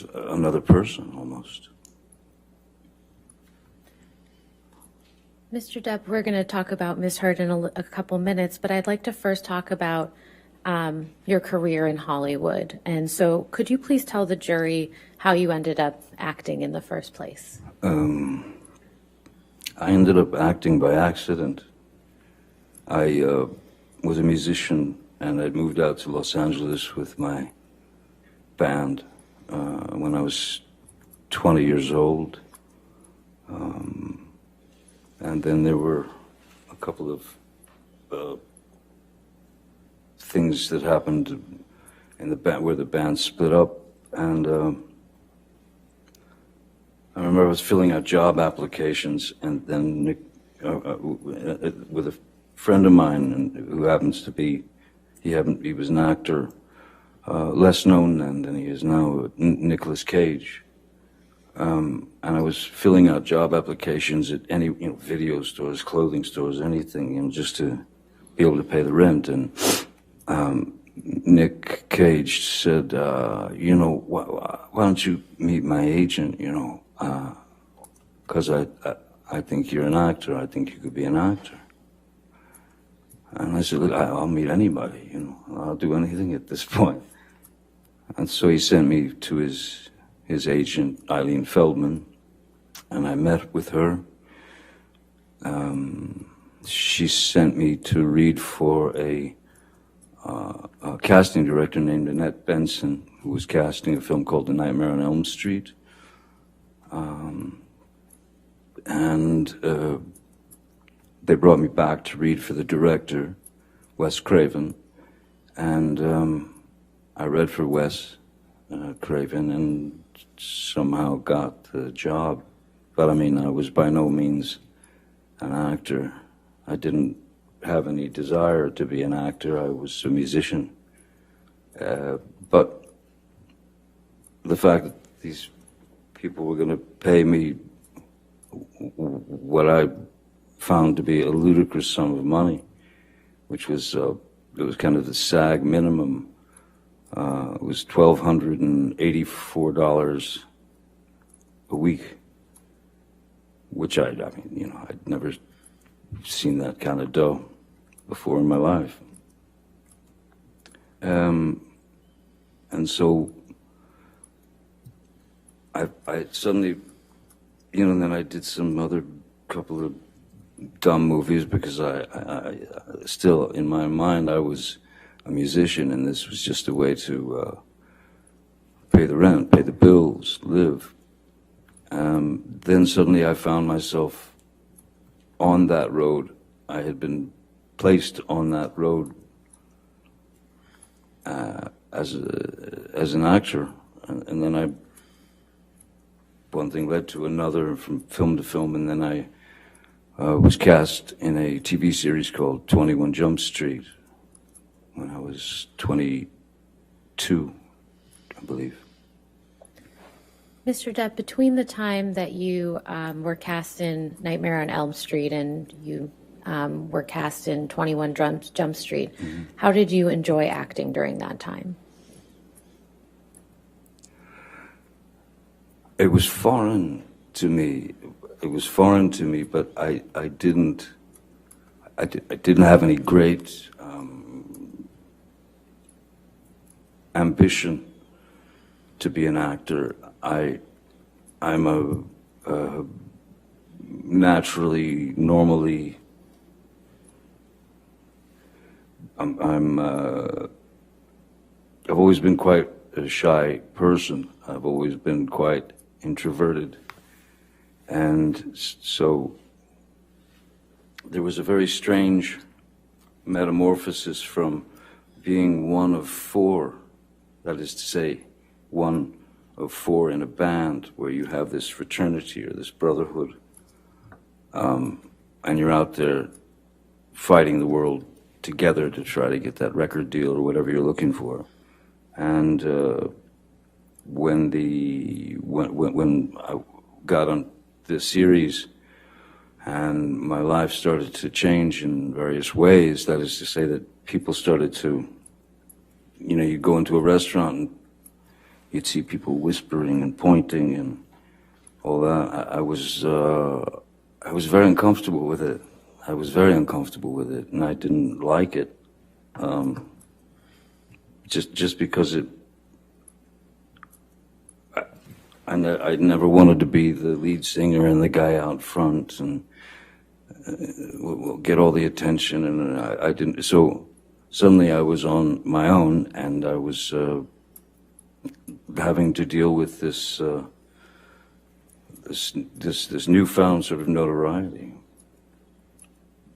was another person almost. Mr. Depp, we're going to talk about Miss Heard in a couple minutes, but I'd like to first talk about your career in Hollywood. And so could you please tell the jury how you ended up acting in the first place? I ended up acting by accident. I was a musician, and I'd moved out to Los Angeles with my band when I was 20 years old. And then there were a couple of things that happened in the band where the band split up, and I remember I was filling out job applications, and then Nick, with a friend of mine who happens to be, he was an actor, less known then than he is now, Nicolas Cage. And I was filling out job applications at any, video stores, clothing stores, anything, just to be able to pay the rent. And Nick Cage said, why don't you meet my agent, because I think you're an actor. I think you could be an actor. And I said, look, I'll meet anybody, I'll do anything at this point. And so he sent me to his agent, Eileen Feldman, and I met with her. She sent me to read for a casting director named Annette Benson, who was casting a film called The Nightmare on Elm Street. They brought me back to read for the director, Wes Craven, and I read for Wes Craven and somehow got the job. But I was by no means an actor. I didn't have any desire to be an actor. I was a musician. But the fact that these people were going to pay me what I found to be a ludicrous sum of money, which was it was kind of the SAG minimum. It was $1,284 a week, which I'd never seen that kind of dough before in my life. And so I suddenly, then I did some other couple of dumb movies because I still, in my mind, I was a musician, and this was just a way to pay the rent, pay the bills, live. Then suddenly I found myself on that road. I had been placed on that road as an actor, and then one thing led to another, from film to film, and then I was cast in a TV series called 21 Jump Street when I was 22, I believe. Mr. Depp, between the time that you were cast in Nightmare on Elm Street and you were cast in 21 Jump Street, how did you enjoy acting during that time? It was foreign to me. But I didn't have any great ambition to be an actor. I'm a normally, I've always been quite a shy person. I've always been quite introverted. And so there was a very strange metamorphosis from being one of four, that is to say, one of four in a band where you have this fraternity or this brotherhood, and you're out there fighting the world together to try to get that record deal or whatever you're looking for. And when I got on this series and my life started to change in various ways, that is to say that people started to, you go into a restaurant and you'd see people whispering and pointing and all that. I was very uncomfortable with it. I was very uncomfortable with it, and I didn't like it. Just because I never wanted to be the lead singer and the guy out front and get all the attention, and I didn't. So suddenly I was on my own, and I was having to deal with this newfound sort of notoriety,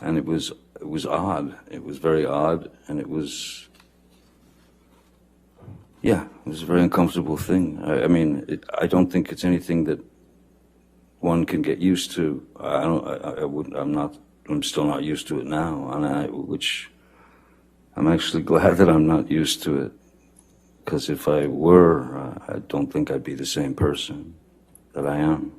and it was odd. It was very odd, and it was. Yeah, it was a very uncomfortable thing. I mean, I don't think it's anything that one can get used to. I'm still not used to it now, which I'm actually glad that I'm not used to it. Because if I were, I don't think I'd be the same person that I am.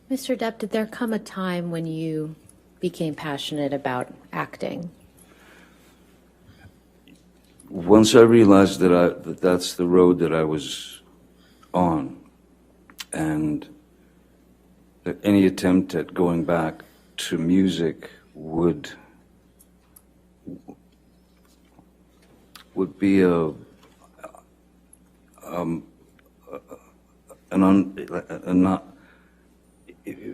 Mr. Depp, did there come a time when you became passionate about acting? Once I realized that that's the road that I was on, and that any attempt at going back to music would be it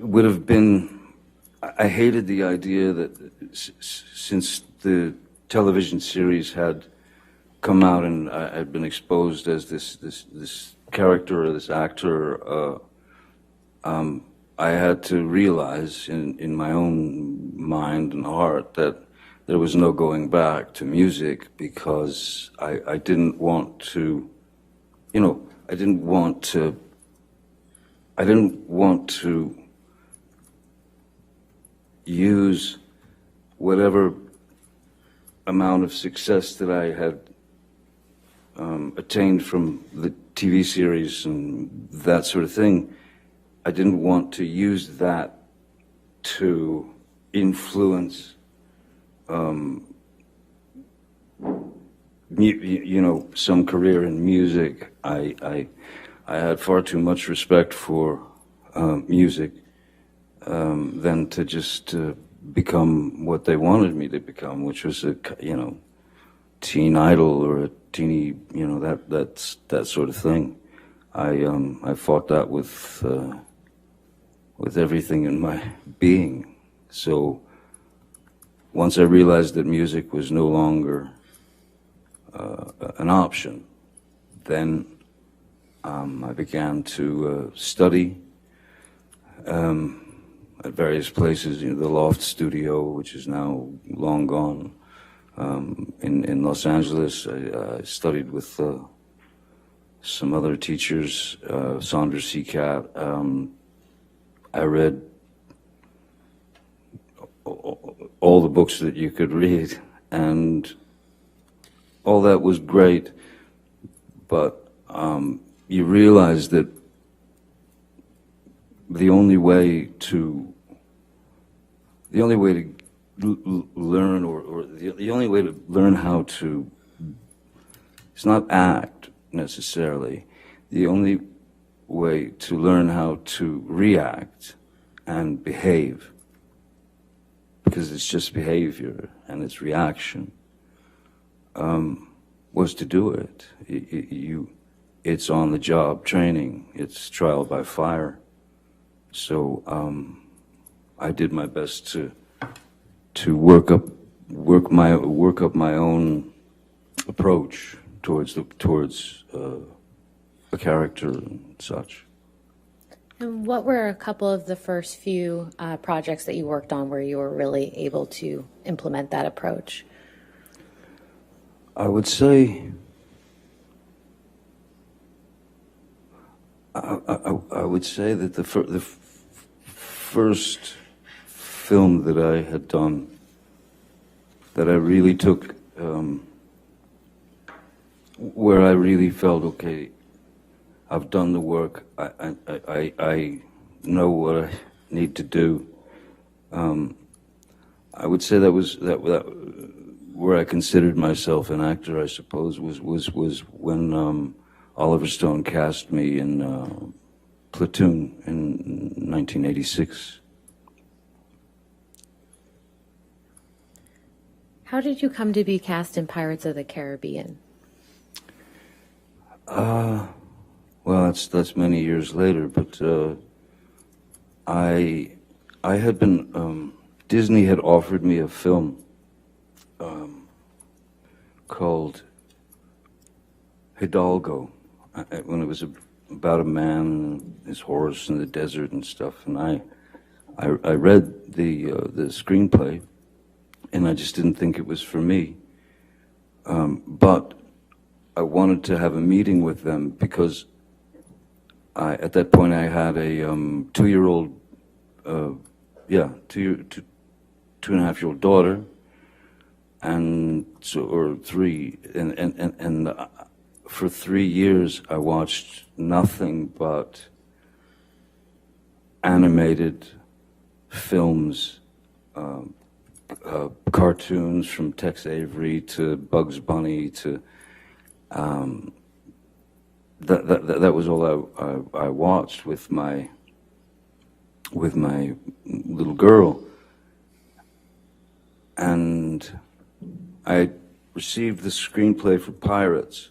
would have been. I hated the idea that since the television series had come out and I had been exposed as this character or this actor, I had to realize in my own mind and heart that there was no going back to music, because I didn't want to, I didn't want to use whatever amount of success that I had attained from the TV series and that sort of thing. I didn't want to use that to influence, some career in music. I had far too much respect for music than to just become what they wanted me to become, which was a teen idol or a teeny, that sort of thing. I fought that with everything in my being. So once I realized that music was no longer an option, then I began to study at various places. The Loft Studio, which is now long gone, in Los Angeles. I studied with some other teachers, Sandra Seacat. I read all the books that you could read, and all that was great, but you realize that the only way to learn, or the only way to learn how to, it's not act necessarily, the only way to learn how to react and behave, because it's just behavior and it's reaction, was to do it. It's on the job training, it's trial by fire. So I did my best to work up my own approach towards a character and such. And what were a couple of the first few projects that you worked on where you were really able to implement that approach? I would say that the first film that I had done, that I really took, where I really felt, okay, I've done the work, I know what I need to do. I would say that where I considered myself an actor, I suppose, was when Oliver Stone cast me in Platoon in 1986. How did you come to be cast in Pirates of the Caribbean? Well, that's many years later, but I had been Disney had offered me a film called Hidalgo, when it was about a man and his horse in the desert and stuff, and I read the screenplay, and I just didn't think it was for me, but I wanted to have a meeting with them because at that point I had a 2-year-old, two and a half year old daughter, and so, or three, and for 3 years I watched nothing but animated films, cartoons from Tex Avery to Bugs Bunny to that was all I watched with my little girl, and I received the screenplay for Pirates,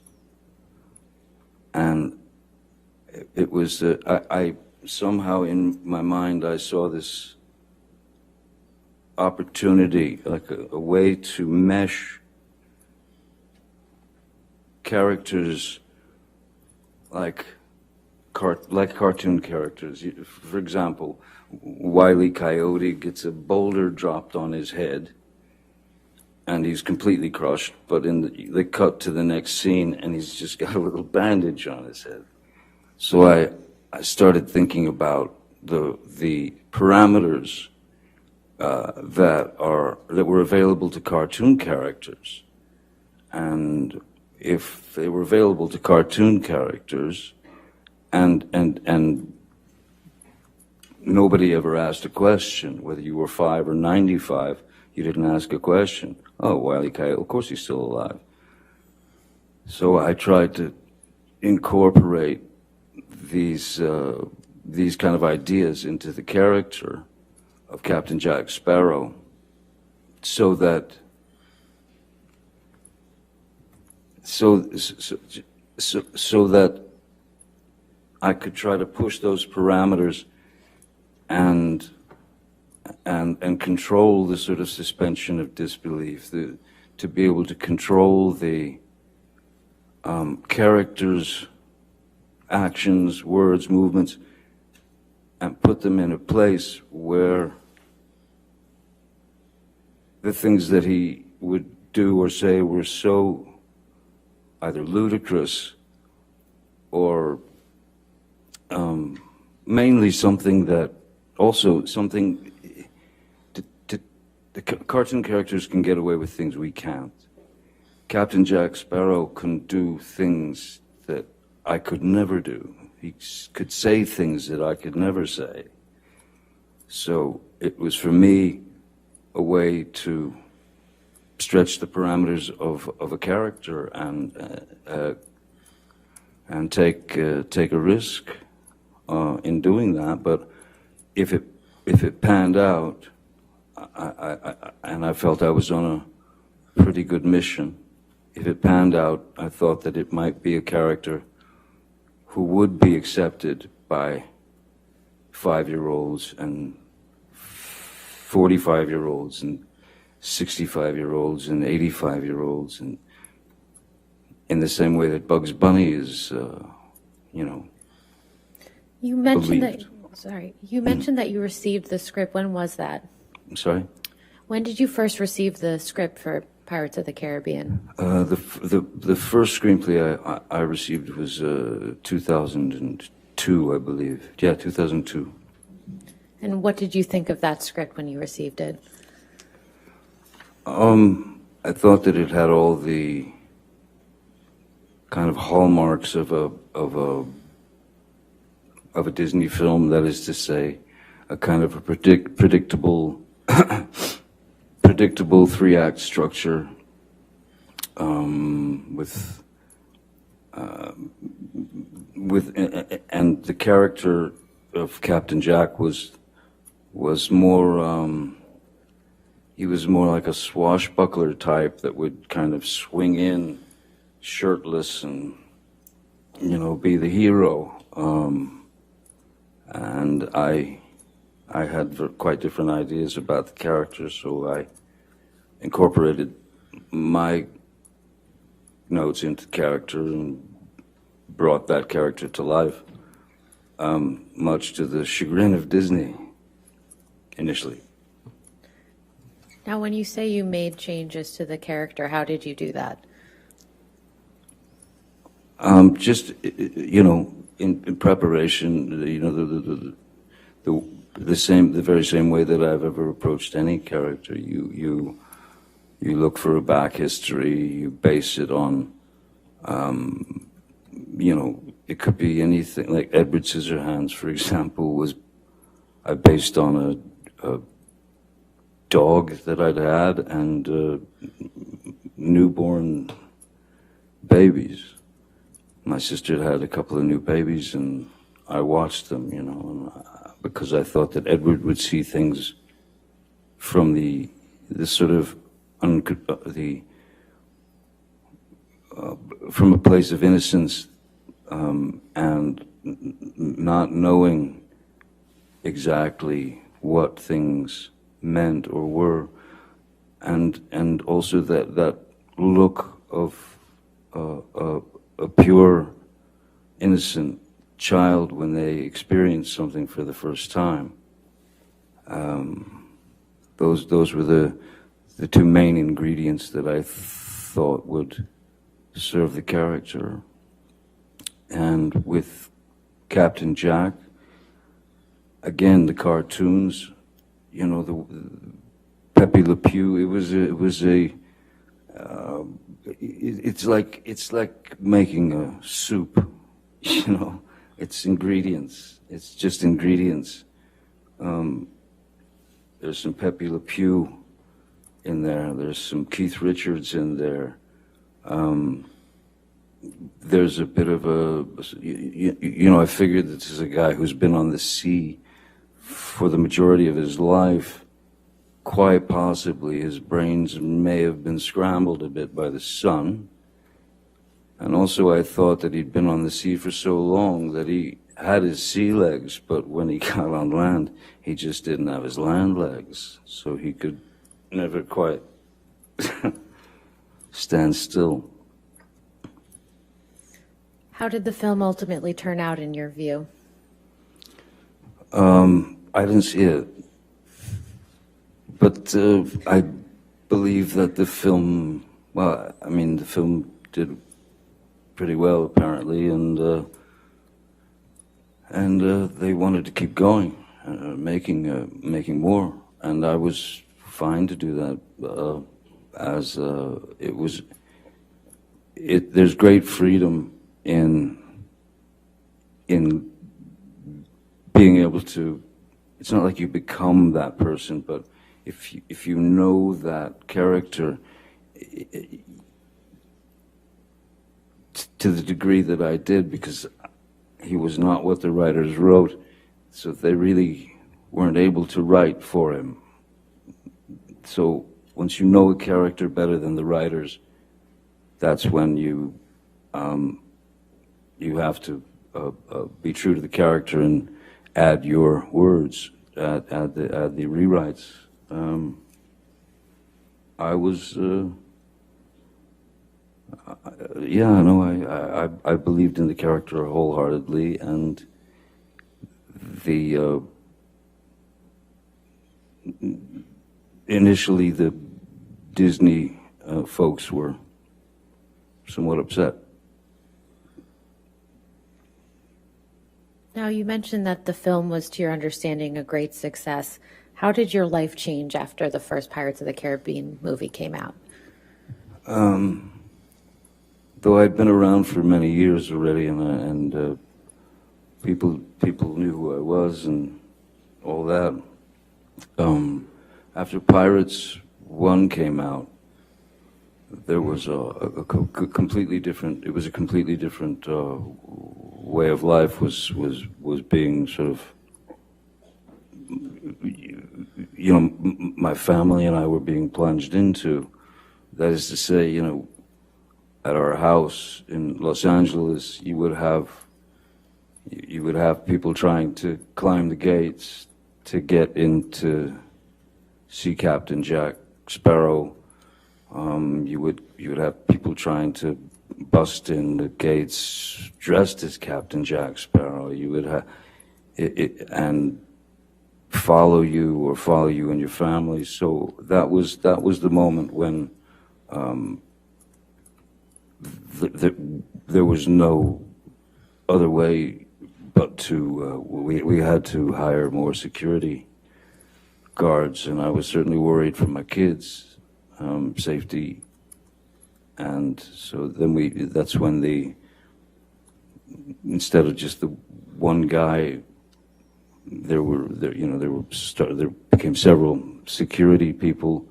and it was I somehow in my mind I saw this opportunity, like a way to mesh characters like cartoon characters. For example, Wile E. Coyote gets a boulder dropped on his head, and he's completely crushed. But they cut to the next scene, and he's just got a little bandage on his head. So I started thinking about the parameters that were available to cartoon characters, and if they were available to cartoon characters, and nobody ever asked a question, whether you were 5 or 95, you didn't ask a question. Oh, Wile E. Coyote, of course he's still alive. So I tried to incorporate these kind of ideas into the character of Captain Jack Sparrow, so that I could try to push those parameters and control the sort of suspension of disbelief, to be able to control the characters' actions, words, movements, and put them in a place where the things that he would do or say were so either ludicrous or mainly something that also something the cartoon characters can get away with things we can't. Captain Jack Sparrow can do things that I could never do. He could say things that I could never say. So it was for me a way to stretch the parameters of a character and take a risk in doing that. But if it panned out, I felt I was on a pretty good mission. If it panned out, I thought that it might be a character who would be accepted by 5-year-olds and 45-year-olds and 65-year-olds and 85-year-olds, and in the same way that Bugs Bunny is, You mentioned believed. You mentioned that you received the script. When was that? I'm sorry? When did you first receive the script for Pirates of the Caribbean? The first screenplay I received was 2002, I believe. Yeah, 2002. And what did you think of that script when you received it? I thought that it had all the kind of hallmarks of a Disney film. That is to say, a kind of a predictable 3-act structure, with and the character of Captain Jack was more. He was more like a swashbuckler type that would kind of swing in shirtless and, be the hero. And I had quite different ideas about the character, so I incorporated my notes into character and brought that character to life, much to the chagrin of Disney initially. Now, when you say you made changes to the character, how did you do that? Just in preparation, the very same way that I've ever approached any character. You look for a back history. You base it on, it could be anything. Like Edward Scissorhands, for example, I based on a dog that I'd had and newborn babies. My sister had a couple of new babies, and I watched them, because I thought that Edward would see things from the sort of from a place of innocence, and not knowing exactly what things meant or were, and also that look of a pure, innocent child when they experience something for the first time. Those were the two main ingredients that I thought would serve the character. And with Captain Jack, again, the cartoons, the Pepe Le Pew. It's like making a soup. It's ingredients. It's just ingredients. There's some Pepe Le Pew in there. There's some Keith Richards in there. There's a bit of I figured this is a guy who's been on the sea for the majority of his life. Quite possibly his brains may have been scrambled a bit by the sun. And also I thought that he'd been on the sea for so long that he had his sea legs, but when he got on land, he just didn't have his land legs. So he could never quite stand still. How did the film ultimately turn out in your view? I didn't see it. But I believe that the film did pretty well apparently, and they wanted to keep going, making more, and I was fine to do that. There's great freedom in being able to. It's not like you become that person, but if you know that character to the degree that I did, because he was not what the writers wrote, so they really weren't able to write for him. So once you know a character better than the writers, that's when you have to be true to the character and add your words, add the rewrites. I believed in the character wholeheartedly, and initially the Disney folks were somewhat upset. Now, you mentioned that the film was, to your understanding, a great success. How did your life change after the first Pirates of the Caribbean movie came out? Though I'd been around for many years already, and people knew who I was and all that. After Pirates 1 came out, there was completely different. It was a completely different way of life. Was being sort of, my family and I were being plunged into. That is to say, at our house in Los Angeles, you would have people trying to climb the gates to get in to see Captain Jack Sparrow. You would have people trying to bust in the gates dressed as Captain Jack Sparrow. You would have and follow you and your family. So that was the moment when there was no other way but to we had to hire more security guards, and I was certainly worried for my kids' safety. And so then that's when instead of just the one guy, there became several security people,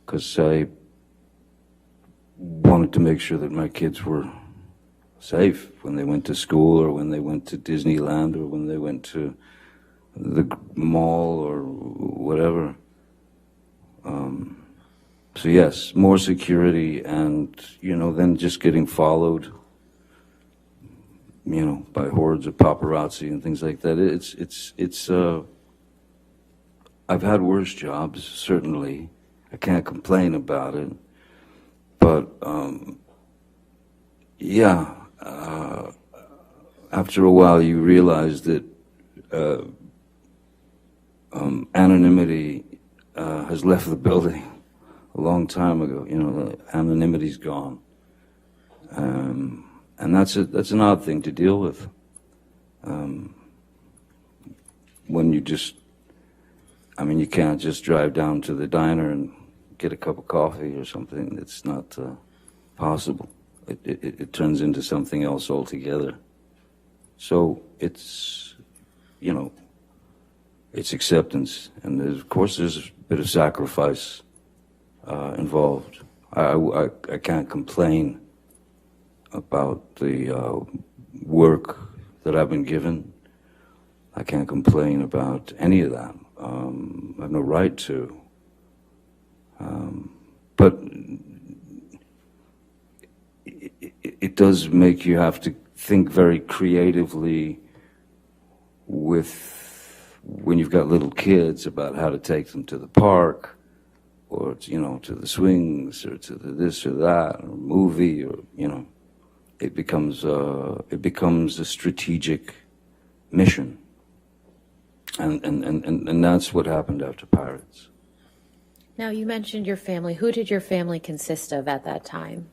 because I wanted to make sure that my kids were safe when they went to school, or when they went to Disneyland, or when they went to the mall, or whatever. So yes, more security, and then just getting followed, by hordes of paparazzi and things like that. It's I've had worse jobs, certainly. I can't complain about it, but after a while you realize that anonymity has left the building a long time ago. The anonymity's gone, and that's an odd thing to deal with. When you can't just drive down to the diner and get a cup of coffee or something. It's not possible. It turns into something else altogether. So it's acceptance, and of course there's a bit of sacrifice involved. I can't complain about the work that I've been given. I can't complain about any of that. I have no right to. But it does make you have to think very creatively when you've got little kids, about how to take them to the park, or to the swings, or to the this or that, or movie, or it becomes a strategic mission, and that's what happened after Pirates. Now, you mentioned your family. Who did your family consist of at that time?